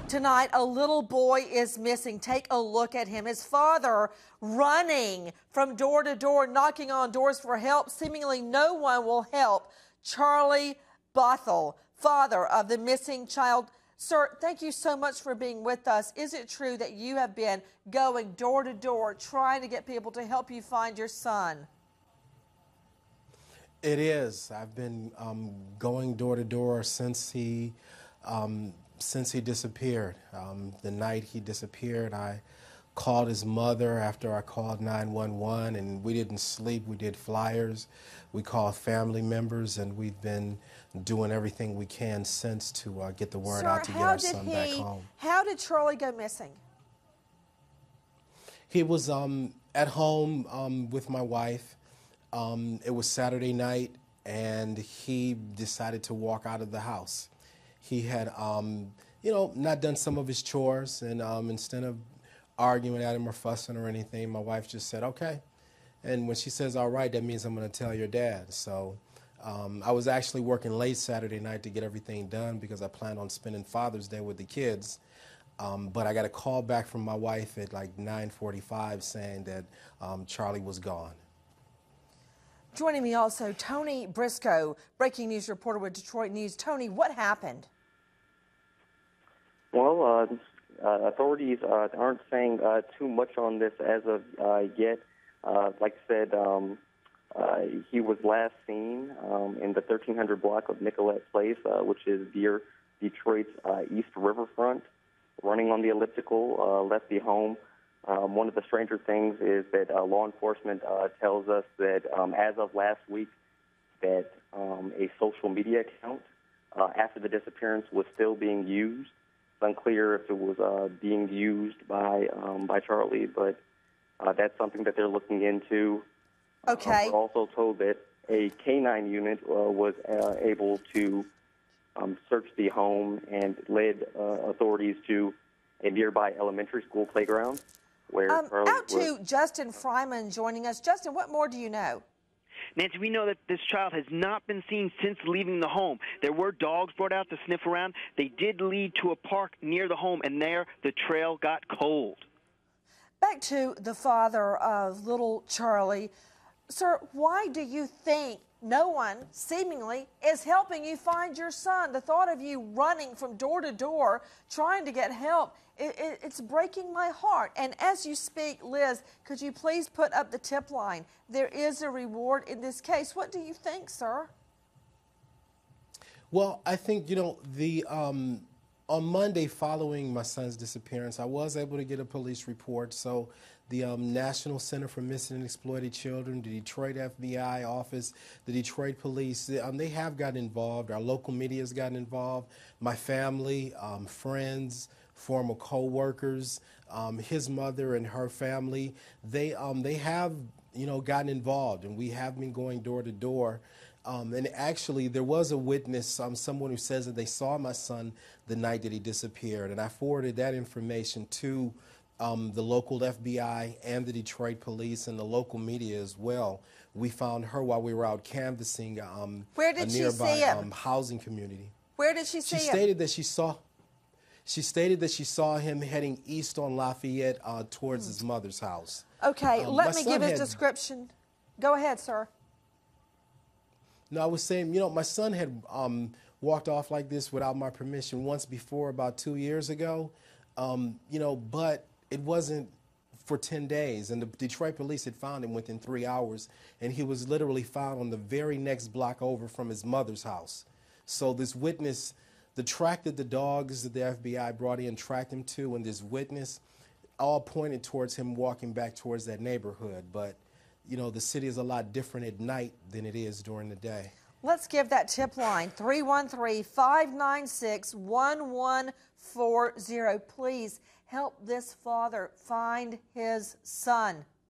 Tonight, a little boy is missing. Take a look at him. His father running from door to door, knocking on doors for help. Seemingly no one will help. Charlie Bothell, father of the missing child. Sir, thank you so much for being with us. Is it true that you have been going door to door trying to get people to help you find your son? It is. I've been going door to door since he disappeared. The night he disappeared, I called his mother after I called 911, and we didn't sleep. We did flyers. We called family members, and we've been doing everything we can since to get the word out to get our son back home. How did Charlie go missing? He was at home with my wife. It was Saturday night, and he decided to walk out of the house. He had, not done some of his chores, and instead of arguing at him or fussing or anything, my wife just said, okay. And when she says, all right, that means I'm going to tell your dad. So I was actually working late Saturday night to get everything done because I planned on spending Father's Day with the kids. But I got a call back from my wife at like 9:45 saying that Charlie was gone. Joining me also, Tony Briscoe, breaking news reporter with Detroit News. Tony, what happened? Well, authorities aren't saying too much on this as of yet. Like I said, he was last seen in the 1300 block of Nicolette Place, which is near Detroit's East Riverfront, running on the elliptical, left the home. One of the stranger things is that law enforcement tells us that as of last week that a social media account after the disappearance was still being used. It's unclear if it was being used by Charlie, but that's something that they're looking into. Okay. We're also told that a K-9 unit was able to search the home and led authorities to a nearby elementary school playground. Out to Justin Fryman joining us. Justin, what more do you know? Nancy, we know that this child has not been seen since leaving the home. There were dogs brought out to sniff around. They did lead to a park near the home, and there the trail got cold. Back to the father of little Charlie. Sir, why do you think no one, seemingly, is helping you find your son? The thought of you running from door to door trying to get help, it's breaking my heart. And as you speak, Liz, could you please put up the tip line? There is a reward in this case. What do you think, sir? Well, I think, on Monday following my son's disappearance, I was able to get a police report. So the National Center for Missing and Exploited Children, the Detroit FBI office, the Detroit police, they have gotten involved. Our local media has gotten involved. My family, friends, former co-workers, his mother and her family, they have, gotten involved, and we have been going door to door. And actually, there was a witness, someone who says that they saw my son the night that he disappeared. And I forwarded that information to the local FBI and the Detroit police and the local media as well. We found her while we were out canvassing Where did a she nearby see him? Housing community. Where did she see him? She stated that she saw him heading east on Lafayette towards his mother's house. Okay, let me give his description. Go ahead, sir. No, I was saying, my son had walked off like this without my permission once before, about 2 years ago, but it wasn't for 10 days. And the Detroit police had found him within 3 hours, and he was literally found on the very next block over from his mother's house. So this witness, the track that the dogs that the FBI brought in tracked him to, and this witness all pointed towards him walking back towards that neighborhood. But the city is a lot different at night than it is during the day. Let's give that tip line, 313-596-1140. Please help this father find his son.